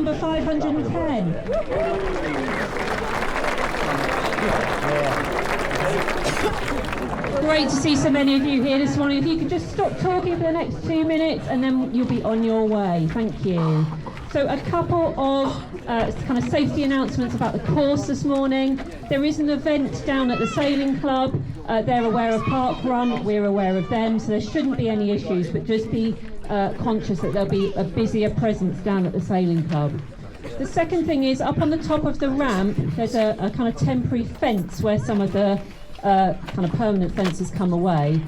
number 510. Great to see so many of you here this morning. If you could just stop talking for the next 2 minutes and then you'll be on your way. Thank you. So a couple of kind of safety announcements about the course this morning. There is an event down at the Sailing Club. They're aware of Parkrun, we're aware of them, so there shouldn't be any issues, but just be conscious that there'll be a busier presence down at the Sailing Club. The second thing is, up on the top of the ramp, there's a kind of temporary fence where some of the kind of permanent fences come away.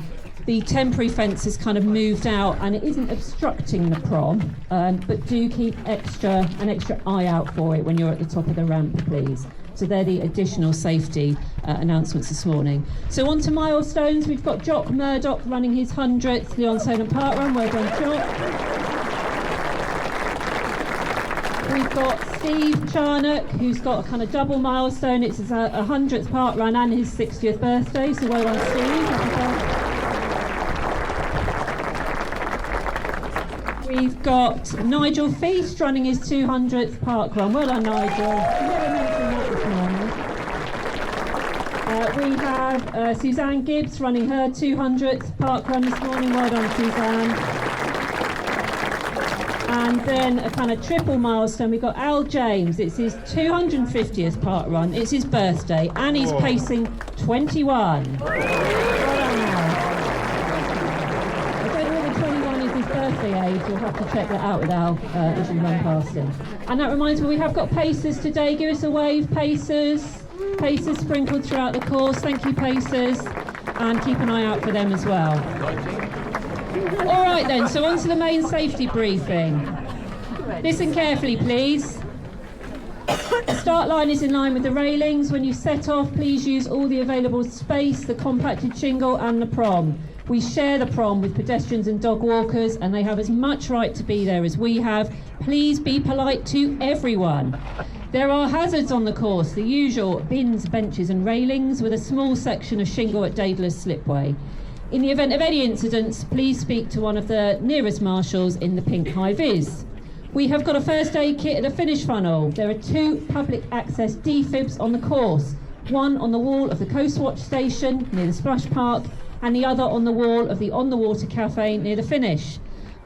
The temporary fence is kind of moved out and it isn't obstructing the prom, but do keep an extra eye out for it when you're at the top of the ramp, please. So they're the additional safety announcements this morning. So on to milestones. We've got Jock Murdoch running his 100th Lee-on-the-Solent Parkrun. Well done, Jock. We've got Steve Charnock, who's got a kind of double milestone. It's his 100th Parkrun and his 60th birthday. So well done, Steve. Happy birthday. We've got Nigel Feast running his 200th Parkrun. Well done, Nigel. Never mentioned that this morning. We have Suzanne Gibbs running her 200th Parkrun this morning. Well done, Suzanne. And then a kind of triple milestone. We've got Al James. It's his 250th Parkrun. It's his birthday, and he's pacing 21. Well done, Al. Age, you'll have to check that out with Al as you run past him. And that reminds me, we have got pacers today. Give us a wave, pacers. Pacers sprinkled throughout the course. Thank you, pacers. And keep an eye out for them as well. All right then, so on to the main safety briefing. Listen carefully, please. The start line is in line with the railings. When you set off, please use all the available space, the compacted shingle and the prom. We share the prom with pedestrians and dog walkers, and they have as much right to be there as we have. Please be polite to everyone. There are hazards on the course, the usual bins, benches and railings, with a small section of shingle at Daedalus Slipway. In the event of any incidents, please speak to one of the nearest marshals in the pink high-vis. We have got a first aid kit at the finish funnel. There are 2 public access defibs on the course, one on the wall of the Coast Watch station near the Splash Park, and the other on the wall of the On the Water Cafe near the finish.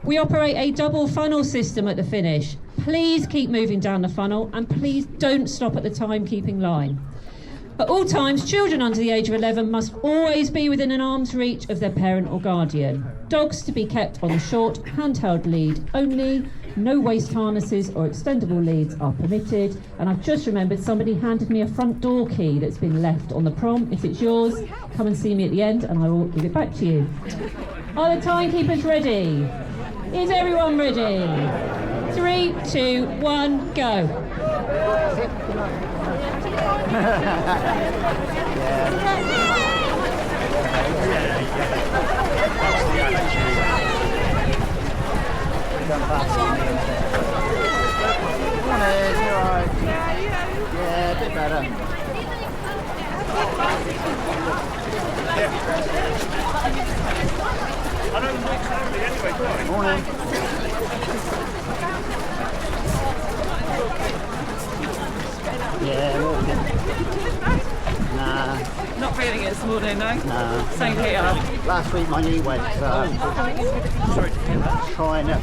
We operate a double funnel system at the finish. Please keep moving down the funnel and please don't stop at the timekeeping line. At all times, children under the age of 11 must always be within an arm's reach of their parent or guardian. Dogs to be kept on the short handheld lead only. No waist harnesses or extendable leads are permitted. And I've just remembered somebody handed me a front door key that's been left on the prom. If it's yours, come and see me at the end and I will give it back to you. Are the timekeepers ready? Is everyone ready? 3, 2, 1, go. Yeah, a bit better. I don't know anyway. Morning. Yeah, well, nah. Not feeling it this morning, no? Nah. Same here. Last week my knee went, so trying to.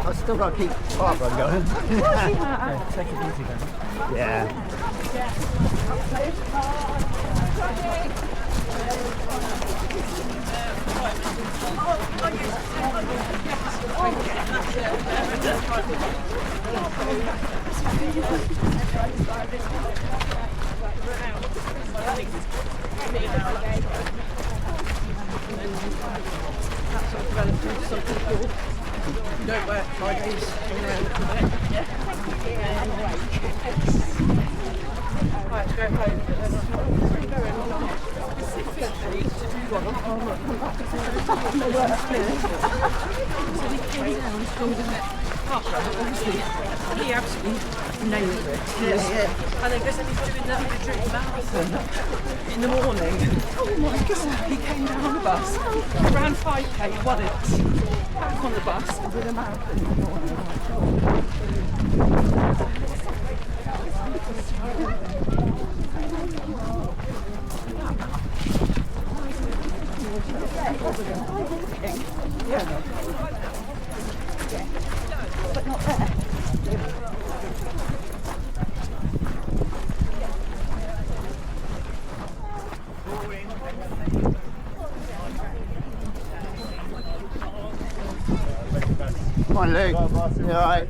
I've still got to keep Parkrun going. Take it easy then. Yeah. Some people don't work Fridays. Right, go home. So we came down, Parkrun, obviously, he absolutely nailed it. Yeah. And then guess he's doing that Madrid marathon in the morning. Oh my god! He came down on the bus, ran 5k, won it. Back on the bus and did a marathon in the morning. But not there. Come on, Luke. You alright?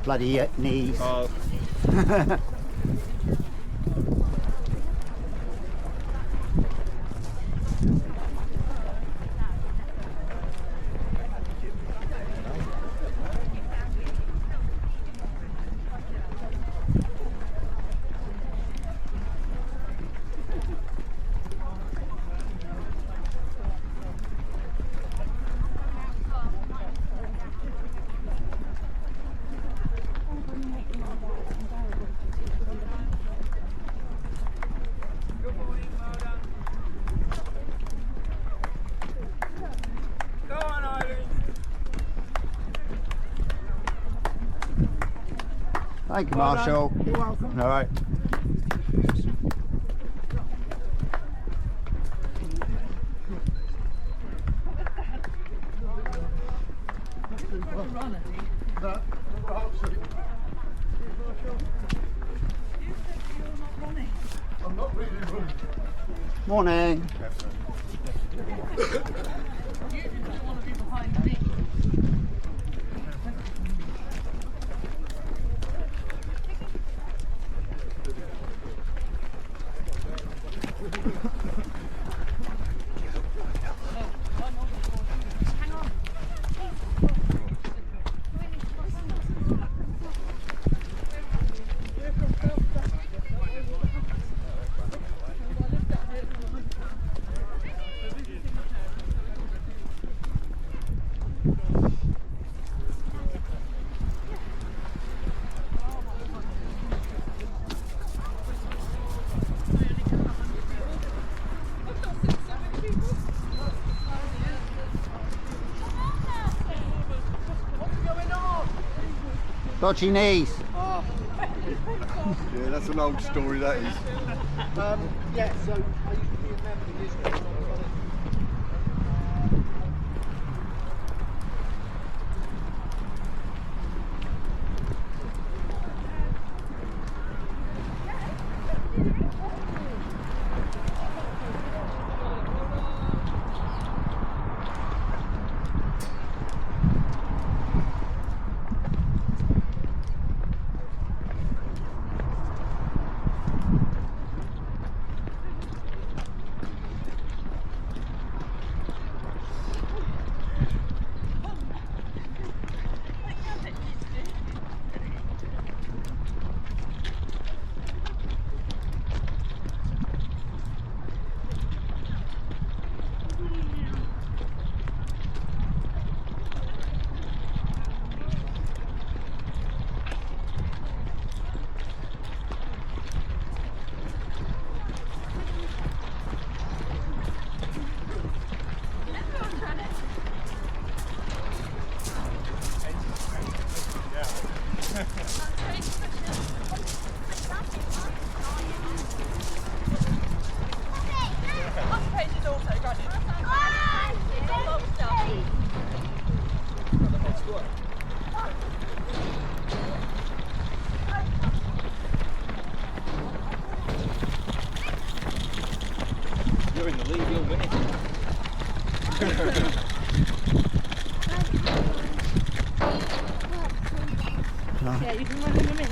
Bloody knees. Oh. Thank you, Marshall. You're welcome. Alright. I'm not really running. Morning. Dodgy knees. Yeah, that's an old story, that is. Yeah, so I used to be a member years ago. You're in the lead, you're winning. Yeah, you can run in a minute.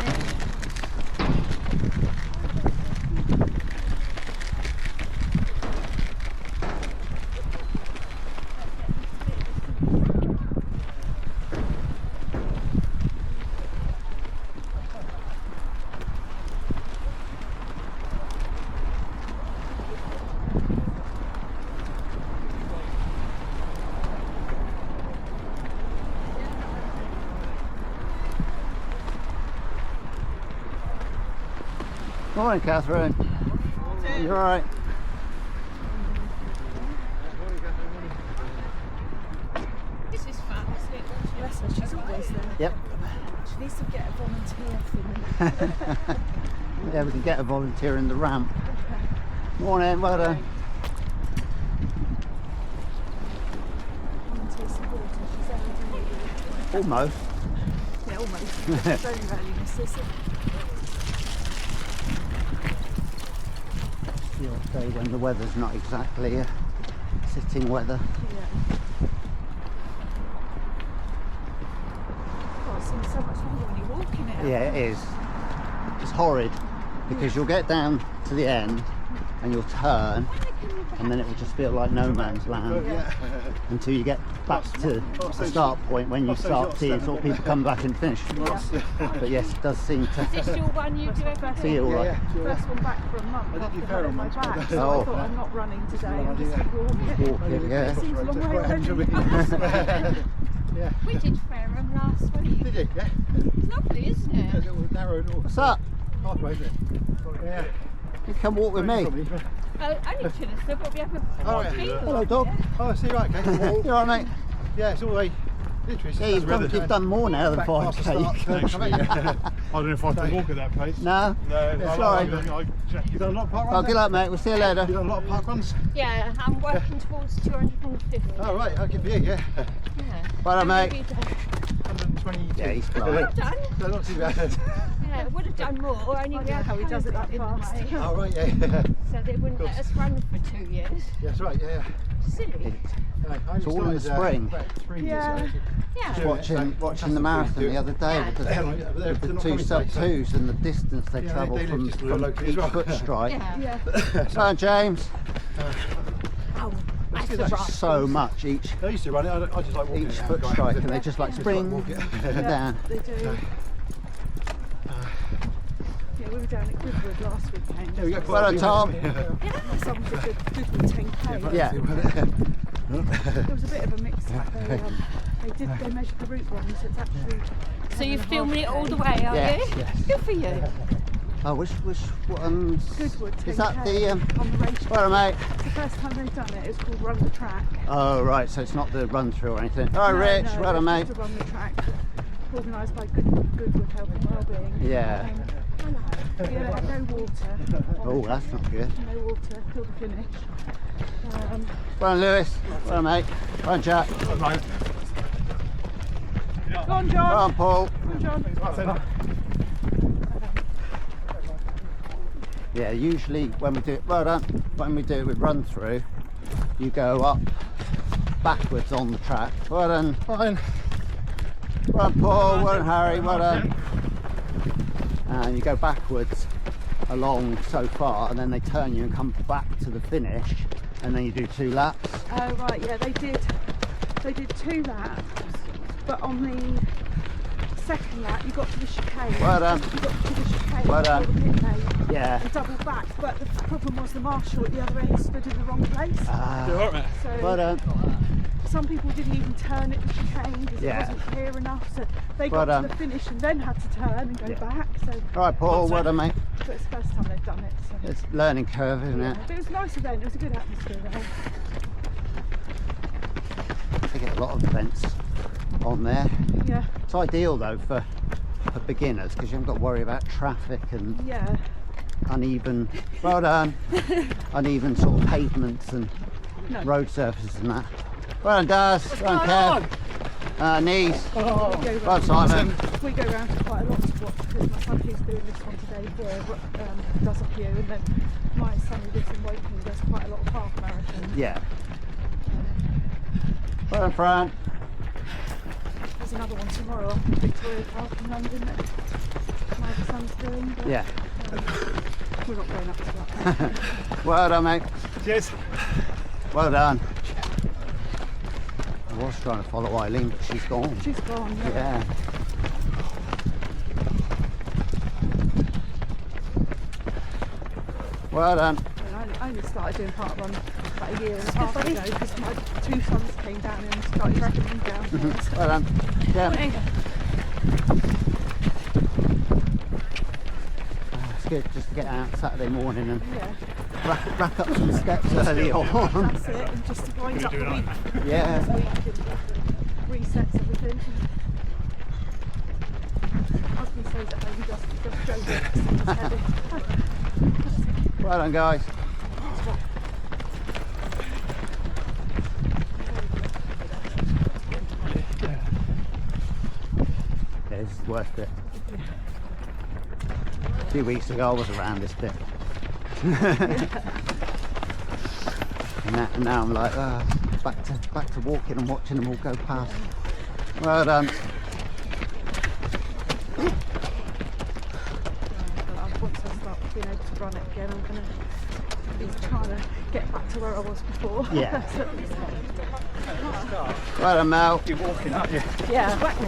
Morning, Catherine. You alright? This is fun, isn't it? Bless her, she's always there. Yep. She needs to get a volunteer thing. Yeah, we can get a volunteer in the ramp. Morning, well done. Volunteer supporter, she's there. Almost. Yeah, almost. Very rarely misses it. The odd day when the weather's not exactly sitting weather. Yeah. Oh, it seems so much longer when you're walking it. Yeah, it is. It's horrid because you'll get down to the end and you'll turn and then it will just feel like no man's land until you get back to the start point when you start seeing sort of people come back and finish. But yes, it does seem to Is this your one you do every day? feel like. First one back for a month after having my back, so Oh. I thought I'm not running today, I'm just going to walk it. Walking, yeah. It seems a long way already. We did Fareham last week. Did you? Yeah. It's lovely, isn't A it? little narrow little What's up? pathway, isn't it? Yeah. You come walk with me. Only Chinister, but we have a Oh, yeah. Hello, dog. Oh, I see, right, okay. You alright, mate? Yeah, it's all right. Literally, Yeah, you've done more now than back past the start. 5k. Actually, yeah. I don't know if I can walk at that pace. No? Sorry. You done a lot of park Oh, runs? good luck, mate. We'll see you later. You done a lot of park runs? Yeah, I'm working towards 250. Oh, right, I'll give you, yeah. Yeah. Well done, mate. 122. Yeah, he's flying. Well done. So not too bad. Yeah, would have done more. Only I we don't know had how he does it that COVID in the fast. way, Oh, right, yeah. so they wouldn't let us run for 2 years. That's right, yeah. Silly. It's all in the spring. About 3 years Yeah. ago. Yeah. Watching the marathon the other day with the two sub-2s and the distance they Yeah, travel they live from just locally as each well. foot strike. Yeah. Yeah. Come on, James. Oh, that's do the that. rough. So much each I used to run it, I just like walking each it. foot strike, and they just like spring walk it. and down. They do. Yeah, we were down at Goodwood last weekend. Yeah, we got Well done, Tom. Someone did the Goodwood 10k. Yeah. There was a bit of a mix-up. They measured the route wrong, so it's actually. So you're filming it all the way, are Yes, you? yes. Good for you. Oh, which one's? Goodwood 10k Is that the on the race. Well done, mate. It's the first time they've done it. It's called Run the Track. Oh, right. So it's not the run through or anything. All right, Rich. No, Well done, it's mate. just a Run the Track, organised by Goodwood Health and Wellbeing. Yeah. Yeah, they had no water. Oh, that's not good. No water till the finish. Well done, Lewis. Well done, mate. Well done, Jack. Go on, John. Well done, Paul. Go on, John. Yeah, usually when we do it, well done, when we do it with run through, you go up backwards on the track. Well done. Fine. Well done, Paul. Well done, Harry. Well done. And you go backwards along so far, and then they turn you and come back to the finish, and then you do 2 laps. Oh right, yeah, they did 2 laps, but on the second lap you got to the chicane. Well done. You got to the chicane Well done. before the pit lane Yeah. and doubled back, but the problem was the marshal at the other end stood in the wrong place. So Well done. some people didn't even turn at the chicane because Yeah. it wasn't clear enough, so they Well got done. to the finish and then had to turn and go back. So All right, Paul. Well done, mate. but it's the first time they've done it. So. It's a learning curve, isn't it? But it was a nice event, it was a good atmosphere there. They get a lot of events on there. Yeah, It's ideal though for beginners because you haven't got to worry about traffic and yeah. uneven, well done, uneven sort of pavements and No. road surfaces and that. Well done, Daz. Well done, Kev. Knees. We go Well round- done, Simon. We go round to quite a lot to watch because my son who's doing this one today here does a few, and then my son who lives in Wakeling does quite a lot of half marathons. Yeah. Well done, Fran. There's another one tomorrow up in Victoria Park in London that my other son's doing. But, Yeah. we're not going up to that. Well done, mate. Cheers. Well done. I was trying to follow Eileen, but she's gone. She's gone. Yeah. Yeah. Well done. And I only started doing parkrun about a year and a half ago because my 2 sons came down and started dragging me down. Well done. Yeah. good just to get out Saturday morning and rack up some steps early on. That's it, and just to wind up the week. Yeah. Resets everything. Husband stays at home, he does Joe. Well done, guys. Yeah, this is worth it. A few weeks ago I was around this bit. and now I'm like, back to walking and watching them all go past. Well done. Once I start being able to run it again, I'm going to be trying to get back to where I was before. Yeah. Well done, Mel. You're walking, aren't you? Yeah, whack-me.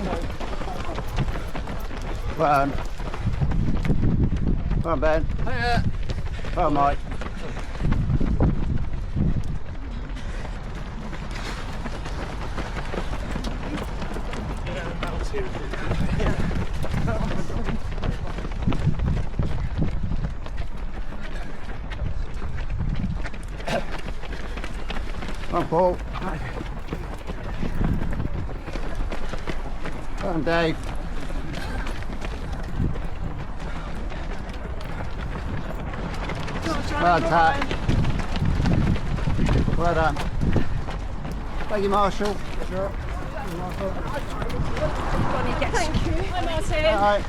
Well done. Well done, Ben. Well done, Mike. Come on, Paul. Well done, Dave. Well done, Tat. Well done. Thank you, Marshall. Sure. Thank you. Hi, Martin. All right.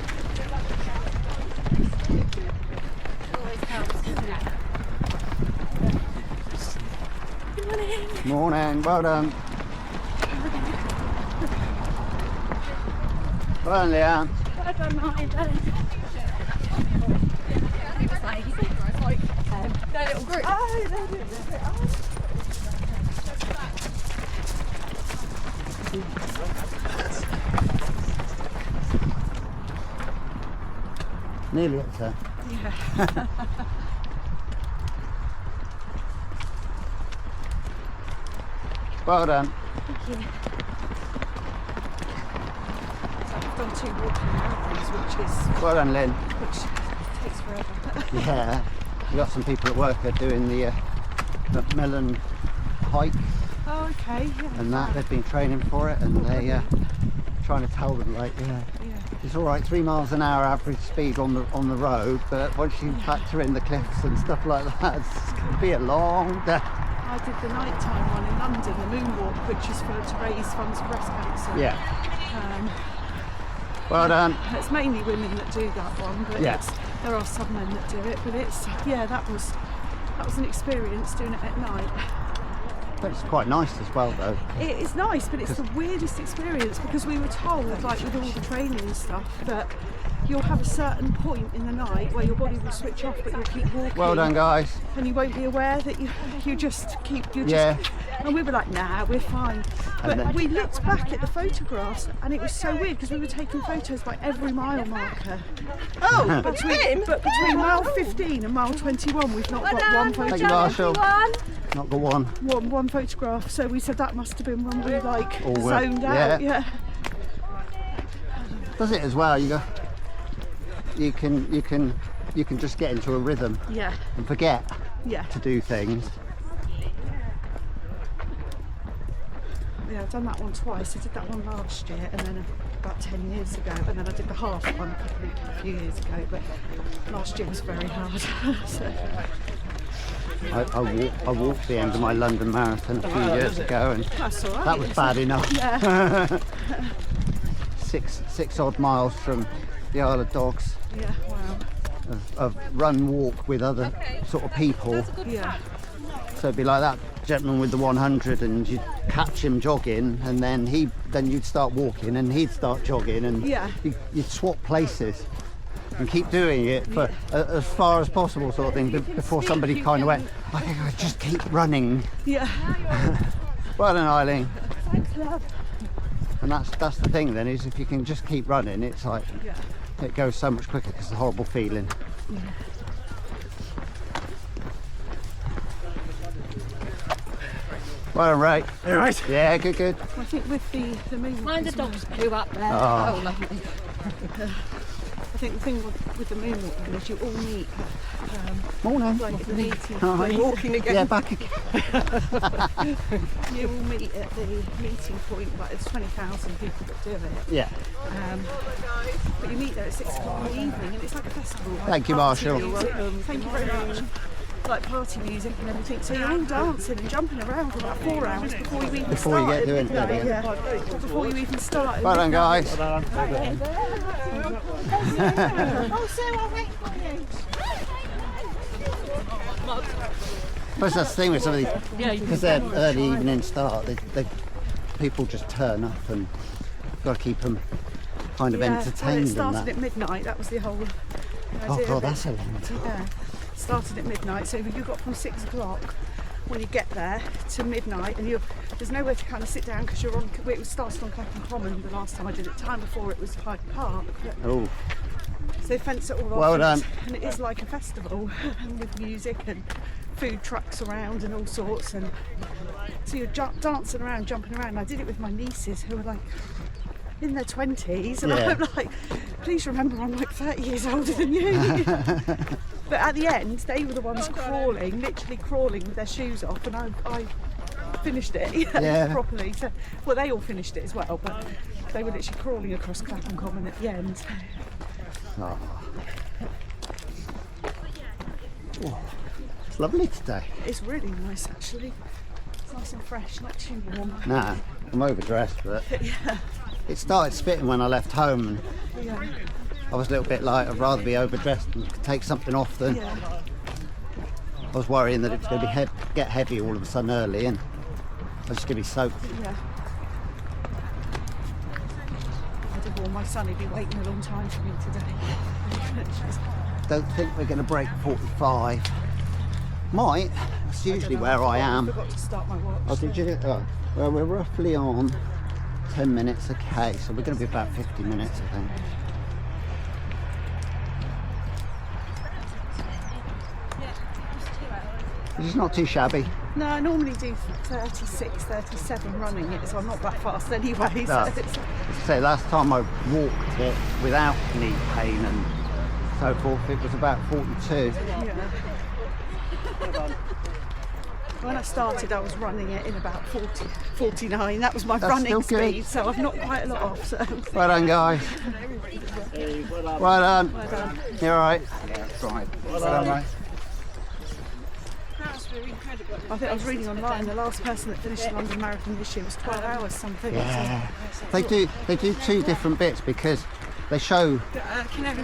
Good morning. Morning. Well done. Well done, Leanne. I don't mind. Their little group. Oh, they're doing it. Nearly up there. Yeah. Well done. Thank you. So I've done 2 walking marathons, Well done, Lynn. which takes forever. Yeah. We got some people at work are doing the Macmillan hike Oh, okay. Yeah. and that. They've been training for it, and they trying to tell them like, it's all right, 3 miles an hour average speed on the road, but once you factor in the cliffs and stuff like that, it's going to be a long day. I did the nighttime one in London, the moonwalk, which is to raise funds for breast cancer. Yeah. Well done. It's mainly women that do that one, but Yeah. there are some men that do it. But it's that was an experience doing it at night. But it's quite nice as well, though. It is nice, but it's the weirdest experience because we were told, like with all the training and stuff, that you'll have a certain point in the night where your body will switch off, but you'll keep walking. Well done, guys. And you won't be aware that you just keep. And we were like, nah, we're fine. But then- we looked back at the photographs, and it was so weird because we were taking photos by every mile marker. Oh, between mile 15 and mile 21, we've not got one Thank you, photograph. Marshall. Not the one. One photograph. So we said that must have been when we All were- zoned out. yeah. Does it as well? You can just get into a rhythm Yeah. and forget Yeah. to do things. Yeah, I've done that one twice. I did that one last year and then about 10 years ago, and then I did the half one a few years ago, but last year was very hard. So, I walked the end of my London Marathon a few years ago, and that's all right. that was bad enough. Yeah. six odd miles from the Isle of Dogs. Yeah, wow. Of run walk with other sort of people. Yeah. So it'd be like that gentleman with the 100, and you'd catch him jogging, and then you'd start walking and he'd start jogging, and Yeah. you'd swap places and keep doing it for as far as possible, sort of thing, before somebody kind of went, I think I just keep running. Yeah. Well done, Eileen. Thanks, love. And that's the thing then, is if you can just keep running, it's like Yeah. it goes so much quicker, because it's a horrible feeling. Well done, Ray. All right. Yeah, good. I think with the movement, Mind the dogs poo up there. Oh. Oh, lovely. I think think the thing with the moonwalk is you all meet Morning. like at the meeting. Hi. We're walking again. Yeah, back again. You all meet at the meeting point. Like there's 20,000 people that do it. Yeah. But you meet there at 6 o'clock in the evening, and it's like a festival. Like Thank you, party Marshall. music. Thank you very much. Like party music and everything. So you're all dancing and jumping around for about 4 hours before you even Before you start. get doing it. Yeah. Before you even start. Well done, guys. Oh, Sue, I'll wait for you. Suppose that's the thing with some of these, because they're early evening start, people just turn up and you've got to keep them kind of entertained. Well, it and started that. at midnight. That was the whole Oh idea God, of it. that's a long time. Yeah, started at midnight. So you got from 6 o'clock when you get there to midnight, and there's nowhere to kind of sit down because you're on. It was started on Clapham Common the last time I did it. Time before it was Hyde Park. Oh, So they fence it all off. Well done. And it is like a festival with music and food trucks around and all sorts. And so you're dancing around, jumping around. And I did it with my nieces who were like in their 20s, and Yeah. I'm like, please remember I'm like 30 years older than you. But at the end, they were the ones crawling, literally crawling with their shoes off, and I finished it Yeah. properly. So, well, they all finished it as well, but they were literally crawling across Clapham Common at the end. oh. Oh, it's lovely today. It's really nice actually. It's nice and fresh, not too warm. Nah, I'm overdressed, but it started spitting when I left home, and Yeah. I was a little bit like, I'd rather be overdressed and take something off than Yeah. I was worrying that it was going to be get heavy all of a sudden early, and I was just going to be soaked. Yeah. I'd have warned my son, he'd be waiting a long time for me today. Don't think we're going to break 45. Might. That's usually where I I am. forgot to start my watch. Oh, did you? Oh, well, we're roughly on 10 minutes. Okay, so we're going to be about 50 minutes, I think. It's not too shabby. No, I normally do 36, 37 running it, so I'm not that fast anyway. So No. it's, So last time I walked it without knee pain and so forth, it was about 42. yeah. When I started, I was running it in about 40, 49. That was my That's running still good. speed, so I've knocked quite a lot off. So. Well done, guys. Well done. Well done. You're all right. Right. Well done, mate. I think I was reading online, the last person that finished the London Marathon this year was 12 hours something. Yeah. They do two different bits, because they show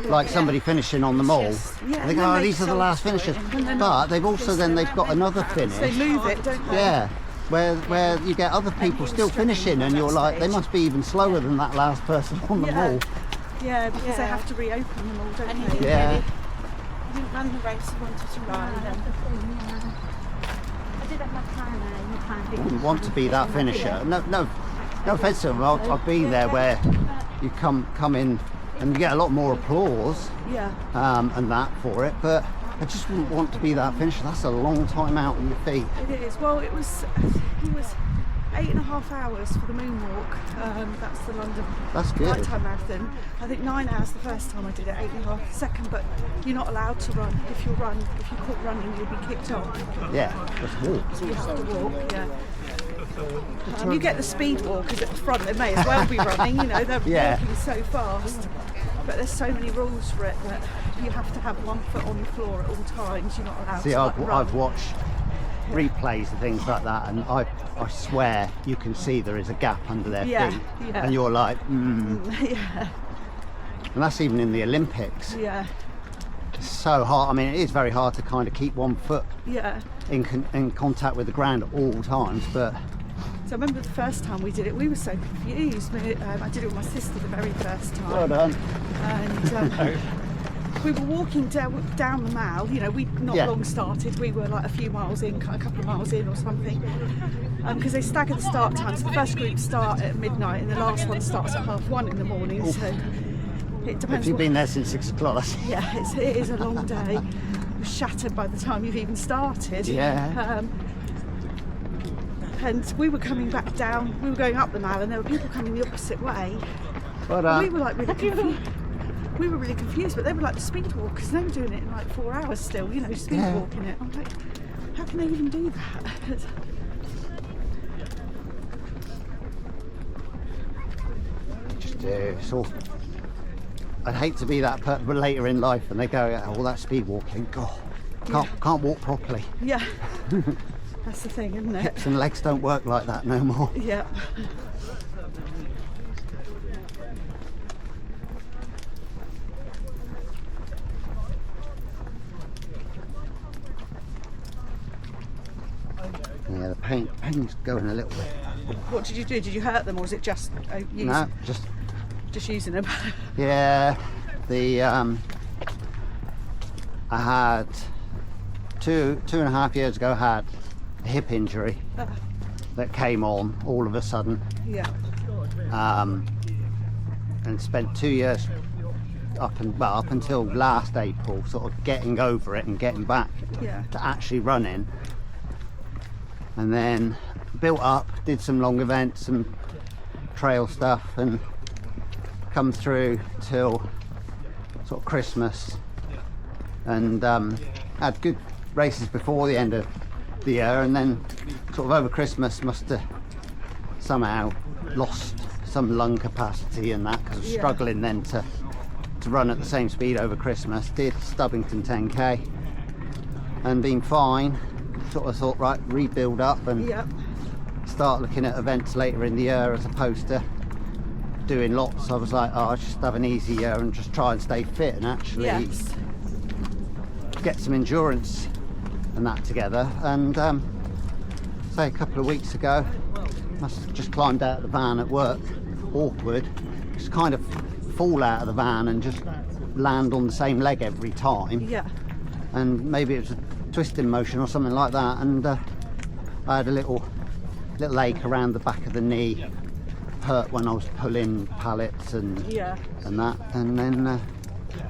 like somebody finishing on the mall. Yeah, And they and go, then oh, they these are the show last it, finishes. and then But they've also they've got another They finish. move it, don't they? Yeah. Where you get other people still finishing, and you're like, they must be even slower than that last person on the Yeah. mall. Yeah, because they have to reopen them all, don't they? Yeah. I didn't run the race I wanted to run. I did have my plan A. Wouldn't want to be that finisher. No offence to them. I've been there where you come in and you get a lot more applause Yeah. and that for it, but I just wouldn't want to be that finisher. That's a long time out on your feet. It is. Well, it was 8.5 hours for the moonwalk. That's the London That's good. nighttime marathon. I think 9 hours the first time I did it, 8.5 the second. But you're not allowed to run. If you're caught running, you'll be kicked off. Yeah, just walk. So you have to walk. Yeah. You get the speed walkers at the front. They may as well be running. You know, they're Yeah. walking so fast. But there's so many rules for it that you have to have one foot on the floor at all times. You're not allowed See, to like, run. I've watched replays and things like that, and I swear you can see there is a gap under their Yeah, feet, yeah. and you're like, Yeah. And that's even in the Olympics. Yeah. It's so hard. I mean, it is very hard to kind of keep one foot Yeah. in contact with the ground at all times, but So I remember the first time we did it, we were so confused. I did it with my sister the very first time. well done. And we were walking down the Mall, you know, we'd not Yeah. long started, we were like a few miles in, a couple of miles in or something, because they stagger the start times. The first group start at midnight and the last one starts at 1:30 in the morning, so it If depends. you've been there since 6 o'clock, that's Yeah, it is a long day. You're shattered by the time you've even started. Yeah. And we were coming back down, we were going up the Mall and there were people coming the opposite way. well And done. we were like really confused. we were really confused, but they were like the speed walkers. They were doing it in like 4 hours still, you know, speed Yeah. walking it. I'm like, how can they even do that? Just do. It's all. I'd hate to be that but later in life and they go, all that speed walking. God, can't walk properly. Yeah, that's the thing, isn't it? Hips and legs don't work like that no more. Yeah. Yeah, the pain's going a little bit. What did you do? Did you hurt them, or was it just No, just using them? yeah. The I had two and a half years ago had a hip injury that came on all of a sudden, Yeah. and spent 2 years up until last April sort of getting over it and getting back Yeah. to actually running, and then built up, did some long events, some trail stuff, and come through till sort of Christmas, and had good races before the end of the year, and then sort of over Christmas must have somehow lost some lung capacity and that, because I was Yeah. struggling then to run at the same speed over Christmas. Did Stubbington 10k and been fine. Sort of thought, right, rebuild up and Yeah. start looking at events later in the year as opposed to doing lots. I was like, oh, I'll just have an easy year and just try and stay fit and actually Yes. get some endurance and that together. And say a couple of weeks ago, must have just climbed out of the van at work, awkward, just kind of fall out of the van and just land on the same leg every time, Yeah. and maybe it was a twisting motion or something like that, and I had a little ache around the back of the knee, hurt when I was pulling pallets and Yeah. that, and then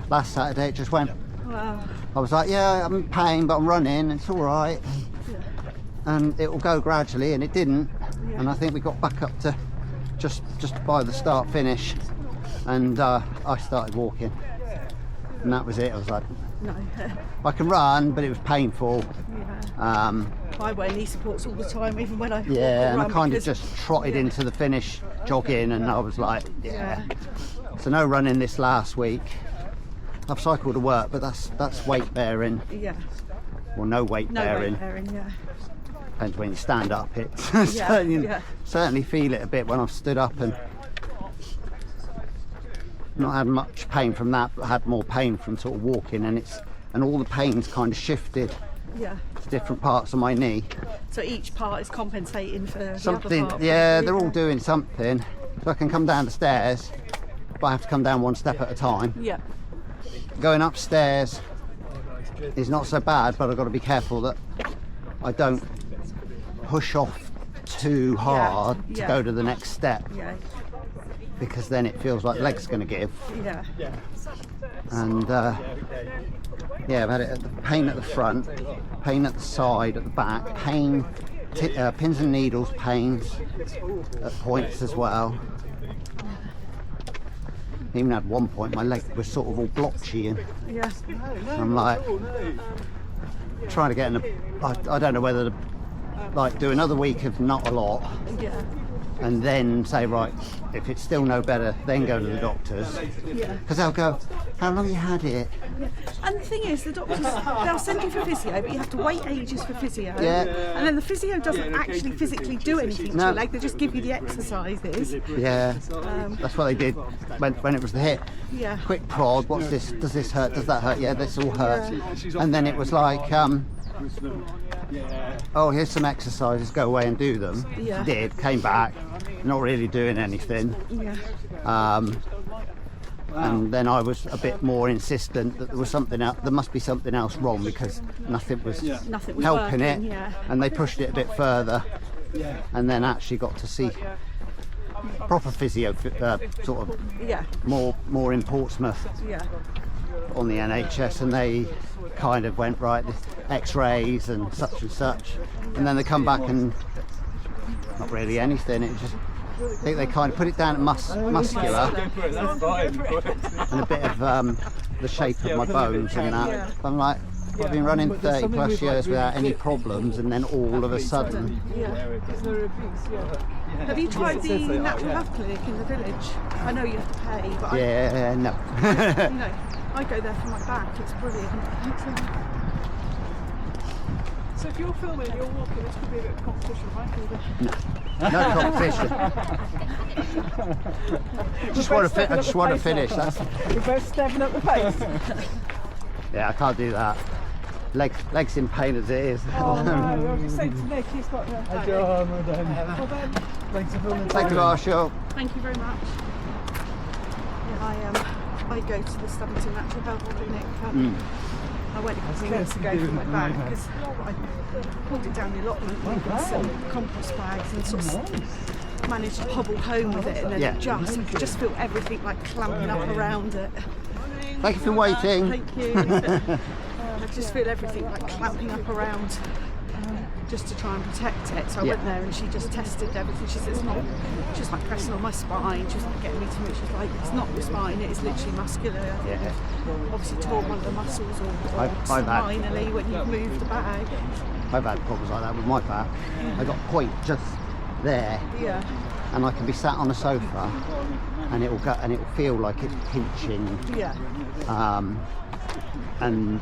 last Saturday it just went. Wow. I was like, yeah, I'm in pain, but I'm running, it's all right, and it will go gradually, and it didn't. Yeah. And I think we got back up to just by the start finish, and I started walking, and that was it. I was like, No. I can run, but it was painful. Yeah. I wear knee supports all the time, even when I Yeah, and I run, kind of because- just trotted yeah. into the finish jogging, and I was like, yeah. Yeah. So no running this last week. I've cycled to work, but that's weight bearing, Yeah. or no weight No bearing. weight bearing. Yeah. Depends when you stand up. It's Yeah, you yeah. certainly feel it a bit when I've stood up and not had much pain from that, but had more pain from sort of walking, and all the pain's kind of shifted Yeah. to different parts of my knee. So each part is compensating for Something, the other part. yeah, they're all doing something. So I can come down the stairs, but I have to come down one step at a time. Yeah. Going upstairs is not so bad, but I've got to be careful that I don't push off too hard to yeah. go to the next step, Yeah. because then it feels like the leg's going to give. Yeah. And yeah, I've had it pain at the front, pain at the side, at the back, pain, pins and needles pains at points as well. Even at one point my leg was sort of all blotchy, and Yeah. I'm like trying to get in a, I don't know whether to like do another week of not a lot Yeah. and then say, right, if it's still no better, then go to the doctors, Yeah. because they'll go, how long you had it? And the thing is, the doctors, they'll send you for physio, but you have to wait ages for physio. Yeah. And then the physio doesn't actually physically do anything to No. your leg, they just give you the exercises. Yeah, that's what they did when it was the hip. Yeah. Quick prod, what's this, does this hurt, does that hurt? Yeah, this all hurts. And then it was like, oh, here's some exercises, go away and do them. Yeah. Did, came back, not really doing anything. Yeah. And then I was a bit more insistent that there was something else, there must be something else wrong, because nothing was Nothing was helping working, it. yeah. And they pushed it a bit further, and then actually got to see proper physio, sort of Yeah. more in Portsmouth Yeah. on the NHS, and they kind of went, right, this x-rays and such, and then they come back and not really anything. It just I think they kind of put it down at muscular and a bit of the shape of my bones and that. I'm like, I've been running 30 plus years without any problems, and then all of a sudden. Have you tried the natural health clinic in the village? I know you have to pay, but Yeah, no. you know, I go there for my back. It's brilliant. So if you're filming and you're walking, this could be a bit of competition, right? No competition. I just want to finish. That's, We're both stepping up the pace. yeah, I can't do that. Legs in pain as it is. Oh no, I was just saying to Nick, he's got the... Well then, thanks for filming. Thank you, Marshall. Thank you very much. Yeah, I go to the Stubbington Natural Health Clinic. I went a couple of minutes ago for my back because I pulled it down the allotment with some compost bags and sort of managed to hobble home with it, and then I could just feel everything like clamping up around it. Thank you for waiting. Thank you. I just feel everything like clamping up around just to try and protect it. So I went there and she just tested everything. She said it's not, she's like pressing on my spine, she's like getting me to move. She's like, it's not your spine, it is literally muscular. Obviously tore one of the muscles or spinally when you move the bag. I've had problems like that with my back. I got a point just there, and I can be sat on a sofa and it will go and it will feel like it's pinching. And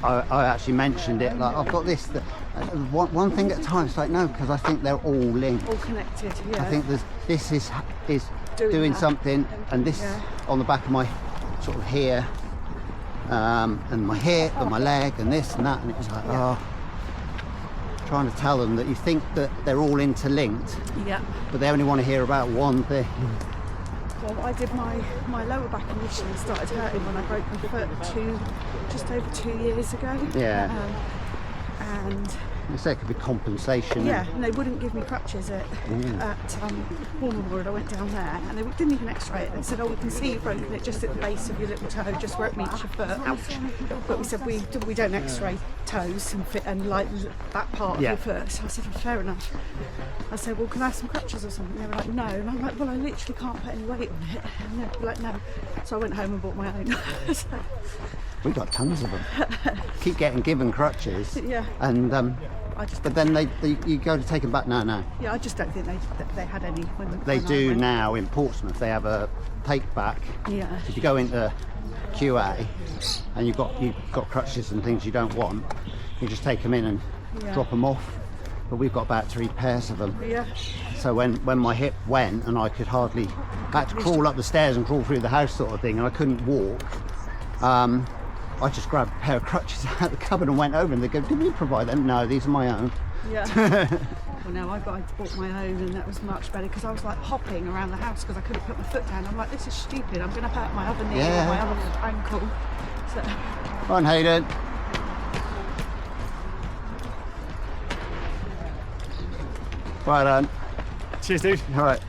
I actually mentioned it, like I've got this, one thing at a time. It's like, no, because I think they're all linked. All connected, I think this is doing something, and this on the back of my sort of here, and my hip and my leg and this and that, and it was like, trying to tell them that you think that they're all interlinked, but they only want to hear about one thing. Well, I did my lower back initially started hurting when I broke my foot just over 2 years ago. And they say it could be compensation. and they wouldn't give me crutches at Warmerwood. I went down there and they didn't even x-ray it. They said, oh, we can see you've broken it just at the base of your little toe, just where it meets your foot. Ouch. But we said we don't x-ray toes and like that part of your foot. So I said, well, fair enough. I said, well, can I have some crutches or something? They were like, no. And I'm like, well, I literally can't put any weight on it. And they were like, no. So I went home and bought my own. We've got tons of them. Keep getting given crutches. And but then you go to take them back. No. Yeah, I just don't think they had any. They do now in Portsmouth. They have a take back. If you go into QA and you've got crutches and things you don't want, you just take them in and drop them off. But we've got about 3 pairs of them. So when my hip went and I could hardly, I had to crawl up the stairs and crawl through the house sort of thing, and I couldn't walk. I just grabbed a pair of crutches out of the cupboard and went over, and they go, did we provide them? No, these are my own. Well, no, I bought my own, and that was much better because I was like hopping around the house because I couldn't put my foot down. I'm like, this is stupid. I'm going to hurt my other knee or my other ankle. So. Come on, Hayden. Right on. Cheers, dude. All right.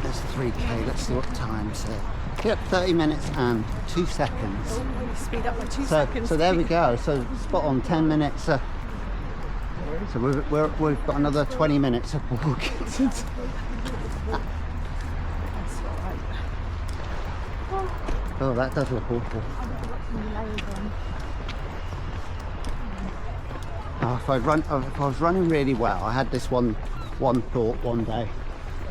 That's 3K. Let's see what time it says. Yep, 30 minutes and 2 seconds. Oh, speed up by 2 seconds. So there we go. So spot on 10 minutes. So we've got another 20 minutes of walking. Oh, that does look awful. If I was running really well, I had this one thought one day,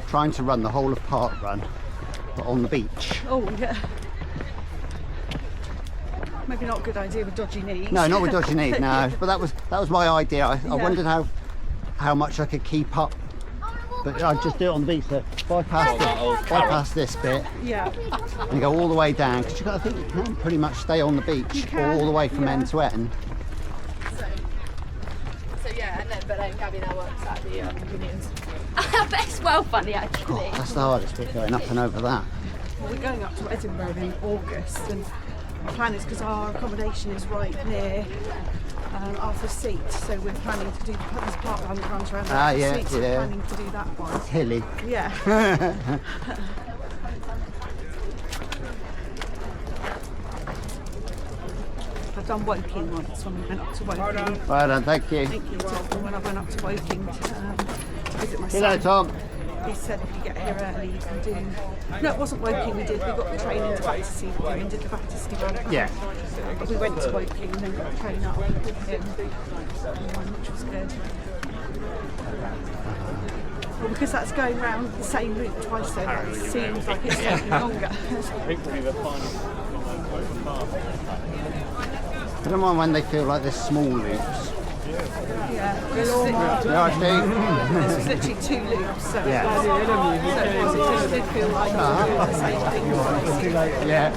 trying to run the whole of Parkrun, but on the beach. Oh yeah. Maybe not a good idea with dodgy knees. No, not with dodgy knees. No, but that was my idea. I wondered how much I could keep up. But I'd just do it on the beach, so bypass this bit, and go all the way down, because I think you can pretty much stay on the beach all the way from end to end. So yeah, but then Gabby now works at the Unions. That's well funny actually. God, that's the hardest bit, going up and over that. Well, we're going up to Edinburgh in August, and our plan is, because our accommodation is right near Arthur's Seat, so we're planning to do this park run that runs around Arthur's Seat, so we're planning to do that one. It's hilly. Yeah. I've done Woking once when we went up to Woking. Well done, thank you. Thank you, Tom. When I went up to Woking to visit my Hello, son, Tom. he said if you get here early you can do... No, it wasn't Woking we did. We got the train into Battersea with him and did the Battersea run. Yeah. But we went to Woking and then got the train up with him, which was good. Well, because that's going round the same route twice so much, it seems like it's taking longer. I don't mind when they feel like they're small loops. Yeah, this was literally 2 loops, so it did feel like the same thing twice. Yeah.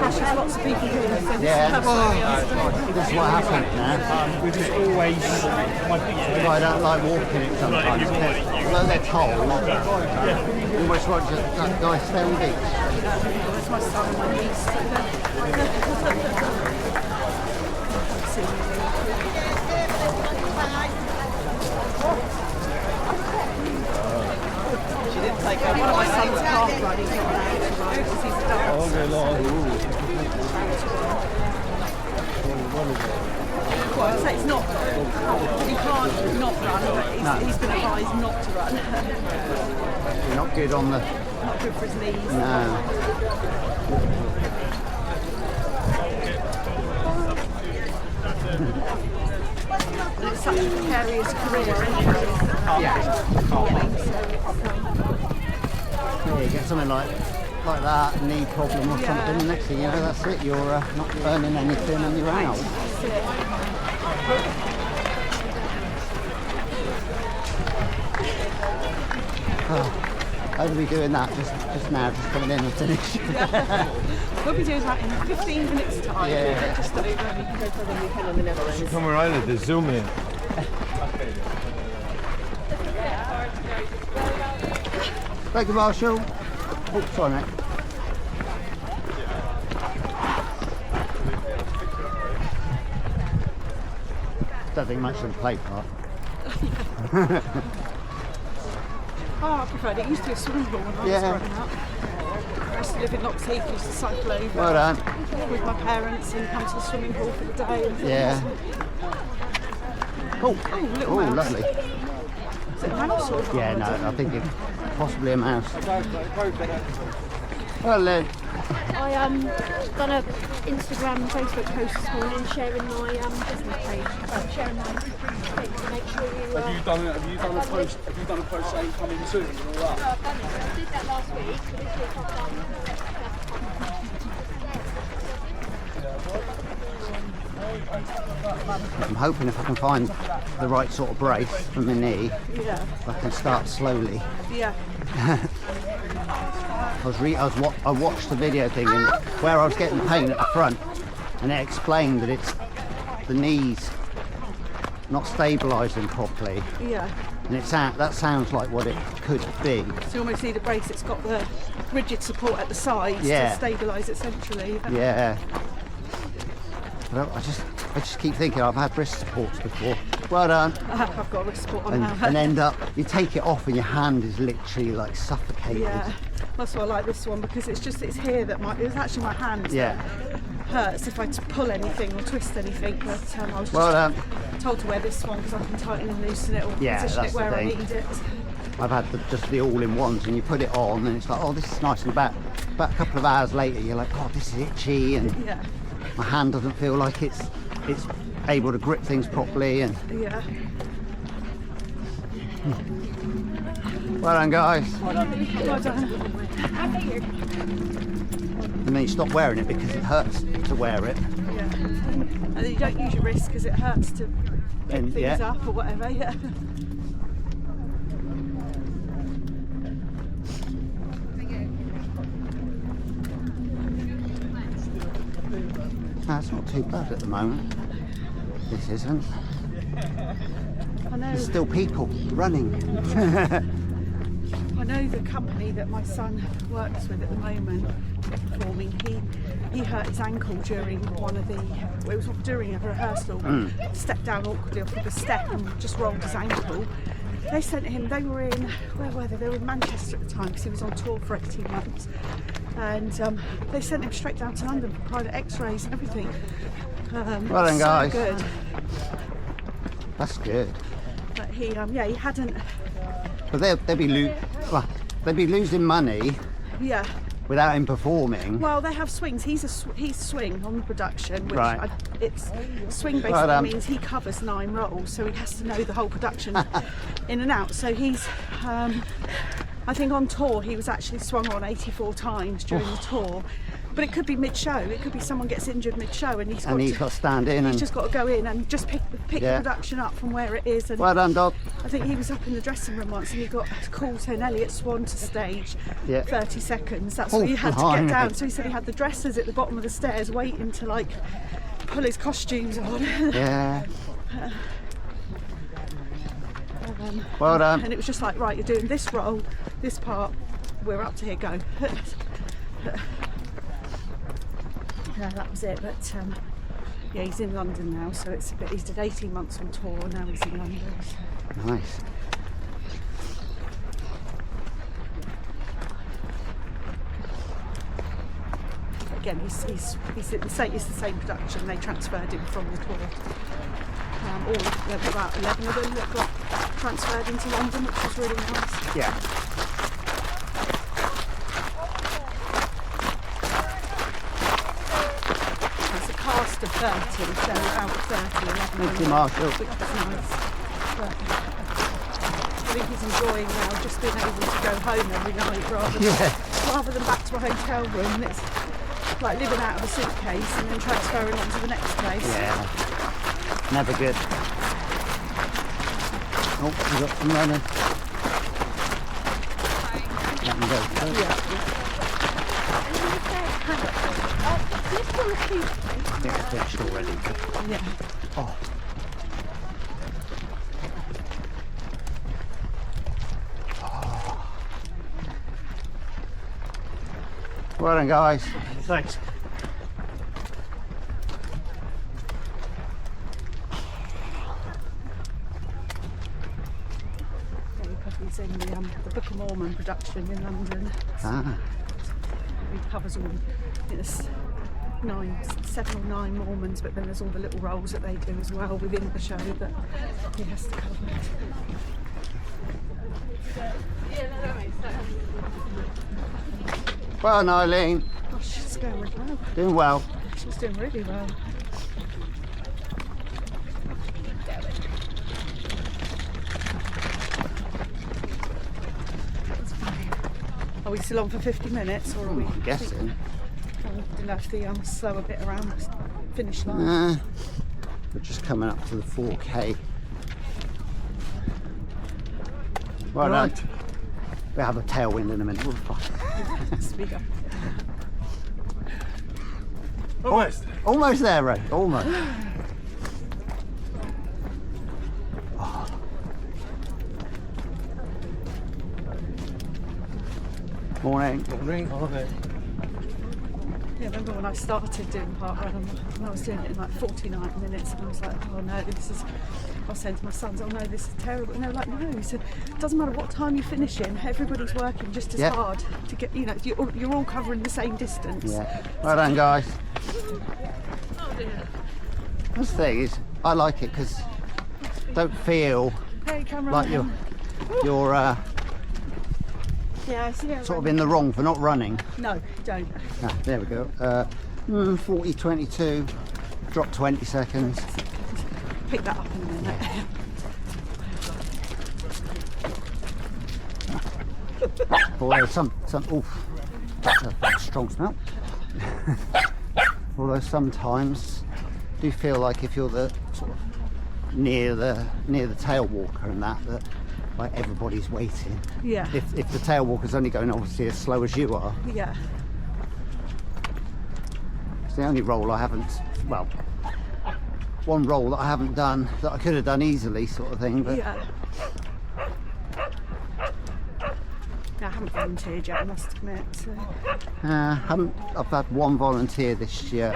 Gosh, there's lots of people doing this. Yeah. This is what happens now. We just always, my picture. I don't like walking it sometimes. Although they're cold, you almost want to just nice stay on the beach. There's my son and my niece. She didn't take one of my son's Parkrun. He's not allowed to ride because he's a dancer. Oh, good Lord. Well, I'd say it's not. You can't not run, but he's been advised not to run. You're not good on the... Not good for his knees. No. It's such a precarious career anyway. Yeah, you get something like that, a knee problem or something, the next thing you know, that's it, you're not earning anything and you're out. How do we doing that just now, just coming in and finish? We'll be doing that in 15 minutes time. Yeah. Just over and we can go for the weekend on the Netherlands. Come around and zoom in. Thank you, Marshall. Oh, sorry, mate. Don't think much of the play part. Oh, I preferred it. It used to be a swimming pool when I was growing up. I used to live in Loxheath, used to cycle over Well done. with my parents and come to the swimming pool for the day. And Yeah. Oh, little mouse. lovely. Is it a mouse or a Yeah, no, I think it's possibly a mouse. Well, Lynn. I done a Instagram and Facebook post this morning sharing my business page, sharing my thing to make sure you. Have you done a post? Have you done a post saying coming soon and all that? I've done it. I did that last week, but this week I've done. I'm hoping if I can find the right sort of brace for my knee, Yeah. I can start slowly. Yeah. I watched the video thing and where I was getting pain at the front, and it explained that it's the knees not stabilising properly, Yeah. and that sounds like what it could be. So you almost need a brace that's got the rigid support at the sides Yeah. to stabilise it centrally. Yeah. But I just keep thinking I've had wrist supports before. Well done. I've got a wrist support on now. And end up, you take it off and your hand is literally like suffocated. Yeah, that's why I like this one because it's here that it's actually my hand that hurts if I pull anything or twist anything. But I was just told to wear this one because I can tighten and loosen it or position it where I need it. I've had just the all-in-ones, and you put it on and it's like, oh, this is nice, and about a couple of hours later you're like, oh, this is itchy, and my hand doesn't feel like it's able to grip things properly. And well done, guys. Well done. And then you stop wearing it because it hurts to wear it. Yeah. And then you don't use your wrist because it hurts to pick things up or whatever. Yeah. That's not too bad at the moment. This isn't. I know. There's still people running. I know the company that my son works with at the moment performing. He hurt his ankle during during a rehearsal. Stepped down awkwardly off of the step and just rolled his ankle. they sent him, they were in, where were they? They were in Manchester at the time because he was on tour for 18 months. And they sent him straight down to London for private x-rays and everything. Well then, so guys. Good. That's good. But he, yeah, he hadn't, But they'd be losing money yeah. without him performing. Well, they have swings. He's swing on the production, which Right. It's swing basically But, means he covers 9 roles, so he has to know the whole production in and out. So he's, I think on tour he was actually swung on 84 times during the tour. But it could be mid-show. It could be someone gets injured mid-show and he's got to stand in. He's just got to go in and just pick Yeah. the production up from where it is. And Well done, dog. I think he was up in the dressing room once and he got a call saying Elliot swan to stage. Yeah. 30 seconds. That's Oh, what he had to blimey. get down. So he said he had the dressers at the bottom of the stairs waiting to like pull his costumes on. Yeah. Well done. And it was just like, right, you're doing this role, this part, we're up to here, go. Yeah, that was it. But yeah, he's in London now, so it's a bit. He's did 18 months on tour, and now he's in London. So. Nice. Again, he's in the same. It's the same production. They transferred him from the tour. All there were about 11 of them that got transferred into London, which was really nice. Yeah. It's a cast of 30, so out of 30, 11 Thank of you, them, Marshall. which was nice. But I think he's enjoying now just being able to go home every night rather than back to a hotel room. And it's like living out of a suitcase and then transferring on to the next place. Yeah. Never good. Oh, we got some running. Let me go. Yeah, it's finished already. Yeah. Oh. Well done, guys. Thanks. He's in the Book of Mormon production in London. Ah. He covers all, I think there's 7 or 9 Mormons, but then there's all the little roles that they do as well within the show that he has to cover. Well done, Eileen. Oh, she's going really well. Doing well. She's doing really well. Are we still on for 50 minutes, or are we? I'm guessing. Didn't have to slow a bit around the finish line. We're just coming up to the 4K. Well done. We have a tailwind in a minute. We're fine. Speed up. Almost. Almost there, Ray. Almost. Morning. Morning. Yeah, remember when I started doing Parkrun and I was doing it in like 49 minutes and I was like, oh no, this is, I was saying to my sons, oh no, this is terrible. And they were like, no, he said, it doesn't matter what time you finish in, everybody's working just as hard to get, you know, you're all covering the same distance. Yeah. Well done, guys. That's the thing is, I like it because don't feel Hey, camera. like you're yeah, sort of in the wrong for not running. No, don't. Ah, there we go. 40:22. Drop 20 seconds. Pick that up in a minute. Although some oof, that's a strong smell. Although sometimes I do feel like if you're the sort of near the tail walker and that like everybody's waiting. Yeah. If the tail walker's only going obviously as slow as you are. Yeah. It's the only roll I haven't, well, one roll that I haven't done that I could have done easily, sort of thing. But Yeah. I haven't volunteered yet, I must admit. So. I've had one volunteer this year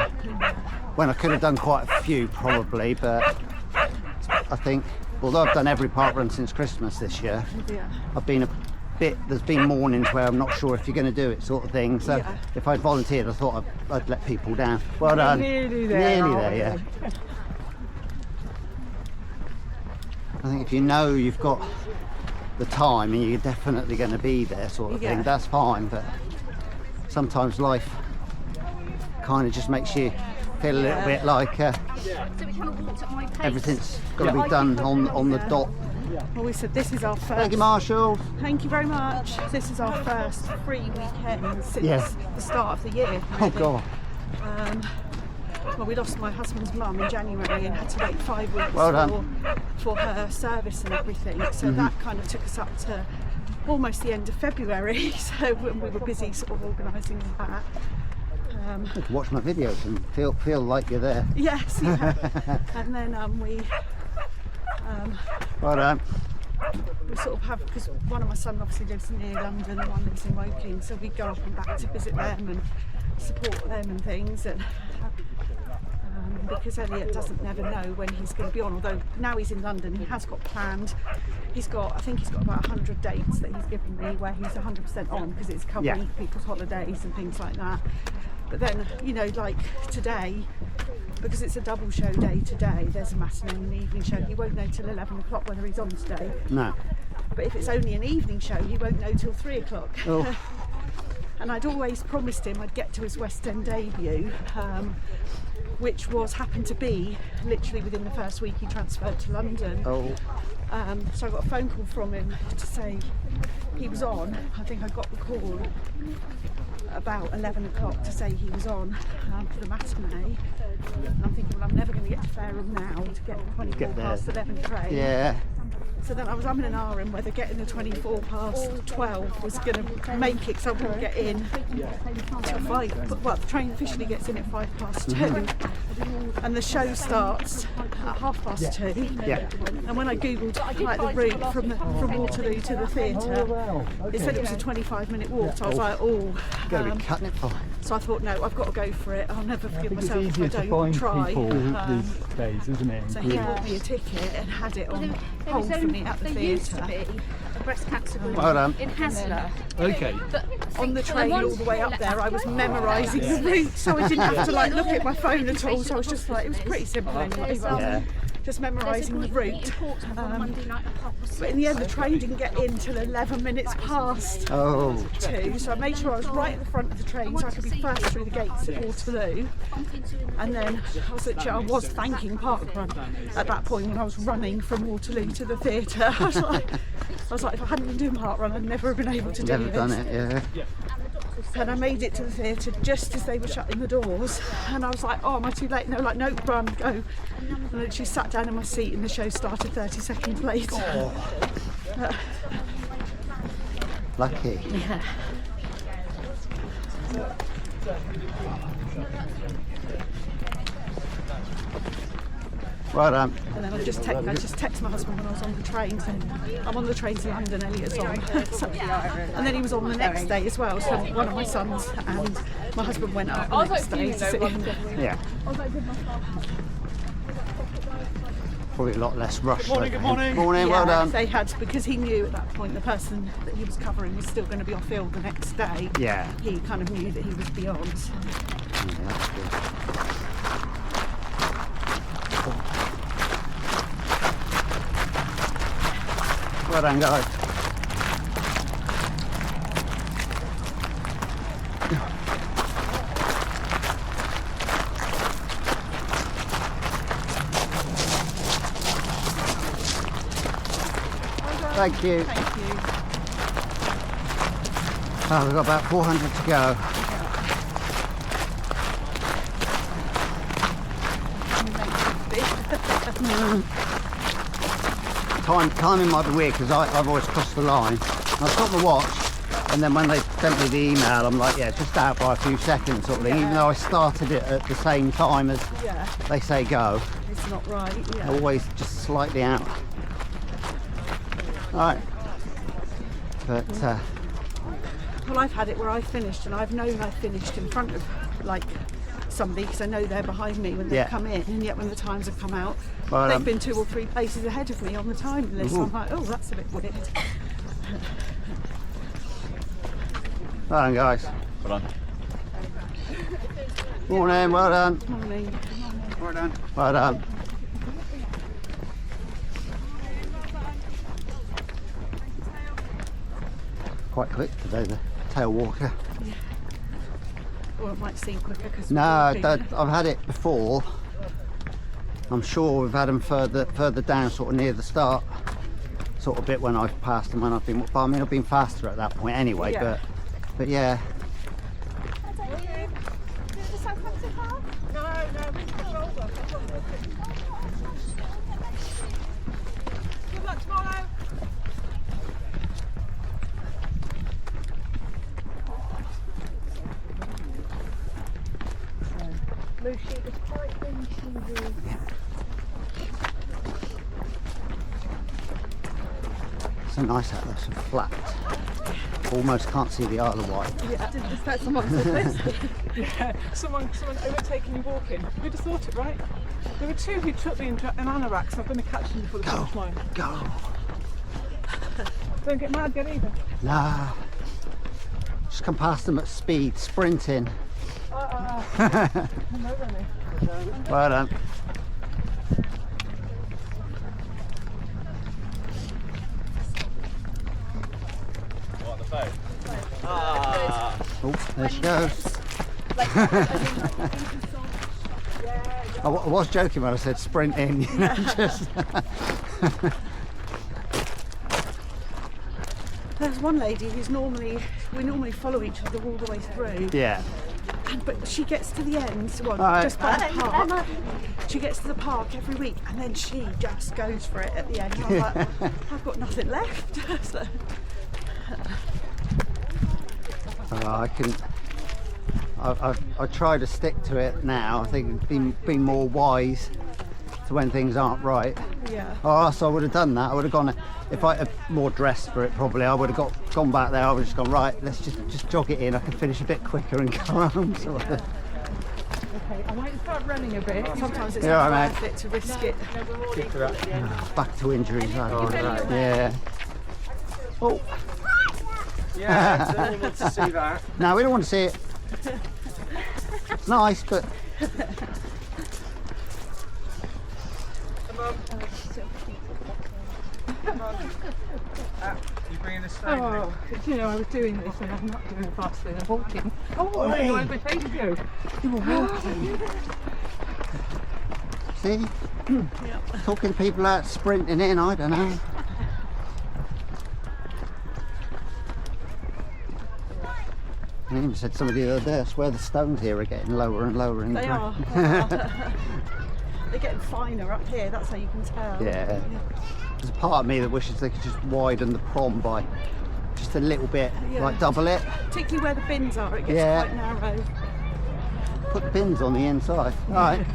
when I could have done quite a few probably, but I think although I've done every park run since Christmas this year, Yeah. I've been a bit, there's been mornings where I'm not sure if you're going to do it, sort of thing. So Yeah. if I'd volunteered, I thought I'd let people down. Well done. Nearly there. Nearly aren't there, we? yeah. I think if you know you've got the time and you're definitely going to be there, sort of Yeah. thing, that's fine. But sometimes life kind of just makes you feel a little bit like everything's got to be done on the dot. Well, we said this is our first. Thank you, Marshall. Thank you very much. This is our first free weekend since Yeah. the start of the year. Oh really. God. Well, we lost my husband's mum in January and had to wait 5 weeks Well done. for her service and everything. So that kind of took us up to almost the end of February. So when we were busy sort of organising that. You can watch my videos and feel like you're there. Yes, yeah. And then Well done. we sort of have, because one of my sons obviously lives near London and one lives in Woking, so we go up and back to visit them and support them and things. And because Elliot doesn't never know when he's going to be on, although now he's in London, he has got planned. I think he's got about 100 dates that he's given me where he's 100% on, because it's covering people's holidays and things like that. But then, you know, like today, because it's a double show day today, there's a matinee and an evening show. He won't know till 11 o'clock whether he's on today. No. But if it's only an evening show, he won't know till 3 o'clock. Oh. And I'd always promised him I'd get to his West End debut, which happened to be literally within the first week he transferred to London. Oh. So I got a phone call from him to say he was on. I think I got the call about 11 o'clock to say he was on for the matinee. And I'm thinking, well, I'm never going to get to Fareham now to get the 24 Get there. past 11 train. Yeah. So then I was umming and ahhing whether getting the 24 past 12 was going to make it, so I wouldn't get in till 5. Well, the train officially gets in at 5 past 2, and the show starts at 2:30. Yeah. And when I googled like the route from Waterloo to the theatre, it said it was a 25-minute walk. So I was like, oh. Gotta be cutting it fine. So I thought, no, I've got to go for it. I'll never forgive myself if I don't try. these days, isn't it? So he bought me a ticket and had it on hold for me at the There used to theatre. be a breast cancer clinic Well done. in Hasler. Okay. But On the train all the way up there, I was memorising the route, so I didn't have to like look at my phone at all. So I was just like, it was pretty simple anyway. But Yeah. just memorising the route. But in the end, the train didn't get in till 11 minutes past Oh. 2, so I made sure I was right at the front of the train so I could be first through the gates at Waterloo. And then I was thanking Parkrun at that point when I was running from Waterloo to the theatre. I was like, if I hadn't been doing Parkrun, I'd never have been able to do Never this. done it, yeah. And I made it to the theatre just as they were shutting the doors, and I was like, oh, am I too late? And they were like, no, run, go. And I literally sat down in my seat and the show started 30 seconds later. Lucky. Yeah. Well done. And then I just text my husband when I was on the train saying, I'm on the train to London, Elliot's on. And then he was on the next day as well, so one of my sons and my husband went up the next day to see him. Yeah. Probably a lot less rush. Good morning. Morning, well done. They had, because he knew at that point the person that he was covering was still going to be off ill the next day. Yeah. He kind of knew that he was beyond. Yeah, that's good. Well done, guys. Thank you. Thank you. Oh, we've got about 400 to go. Timing might be weird because I've always crossed the line. I stopped the watch, and then when they sent me the email, I'm like, yeah, just out by a few seconds sort of thing, even though I started it at the same time as they say go. It's not right. Yeah. Always just slightly out. Alright. But, Well, I've had it where I finished, and I've known I finished in front of like somebody because I know they're behind me when they Yeah. come in, and yet when the times have come out, Well, they've been 2 or 3 places ahead of me on the time list. Ooh. I'm like, oh, that's a bit weird. Well done, guys. Well done. Morning, well done. Morning. Well done. Well done. Quite quick today, the tail walker. Or it might seem quicker because No, I've had it before. I'm sure we've had them further down, sort of near the start, sort of bit when I've passed them when I've been. But I mean, I've been faster at that point anyway. Yeah. But yeah. Good luck tomorrow. So nice out there, so flat. Almost can't see the Isle of Wight. Yeah, is that someone said this? Yeah, someone overtaking you walking. Who'd have thought it, right? There were 2 who took me in anoraks. I'm going to catch them before the finish line. Go. Don't get mad, get either. Nah. Just come past them at speed, sprinting. No running. Well done. Oh, there she goes. I was joking when I said sprint in, you know, just. There's one lady who's we normally follow each other all the way through. Yeah. But she gets to the end, well, Right. just by the park. She gets to the park every week, and then she just goes for it at the end. I'm like, I've got nothing left. So, I try to stick to it now. I think being more wise to when things aren't right. yeah. Or else I would have done that. I would have gone, if I had more dressed for it probably, I would have gone back there. I would have just gone, right, let's just jog it in. I can finish a bit quicker and go home. Sort of. Okay, I might start running a bit. Sometimes it's Yeah, not right, worth it to risk it. Back to injuries. Yeah. Oh. Yeah, I don't want to see that. No, we don't want to see it. It's nice, but You bringing the stone? Oh, you know, I was doing this and I'm not doing faster than walking. Oh, I overtaken you. You were walking. see, talking to people out sprinting in, I don't know. I even said somebody the other day, I swear the stones here are getting lower and lower in the They are. ground. They're getting finer up here, that's how you can tell. Yeah. There's a part of me that wishes they could just widen the prom by just a little bit, Yeah. like double it. Particularly where the bins are, it gets Yeah. quite narrow. Put the bins on the inside. Right.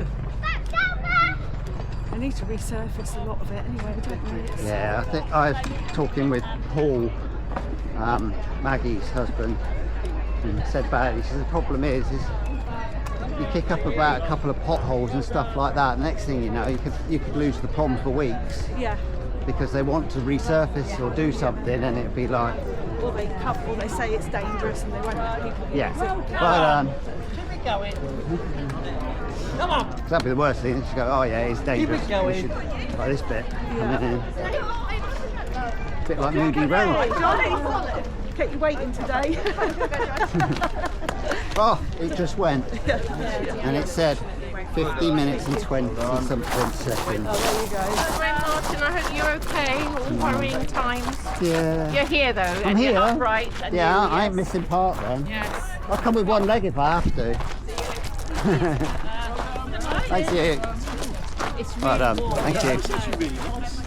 I need to resurface a lot of it anyway, don't I? It's, Yeah, I think I was talking with Paul, Maggie's husband, and said about it. He says the problem is you kick up about a couple of potholes and stuff like that. Next thing you know, you could lose the prom for weeks yeah. because they want to resurface or do something, and it'd be like, Or they say it's dangerous and they won't let people use yeah, it. but that'd be the worst thing. Just go, oh yeah, it's dangerous. Keep it going. We should, like this bit, coming in. A bit like Moody Road. Johnny, kept you waiting today. Oh, it just went, and it said 50 minutes and 20 something seconds. Martin, I hope you're okay. All worrying times. Yeah. You're here though, I'm and here. you're upright. And Yeah, you, I ain't missing part then. Yes. I'll come with one leg if I have to. Thank you. It's Well really done. warm. Thank you. It's actually really nice.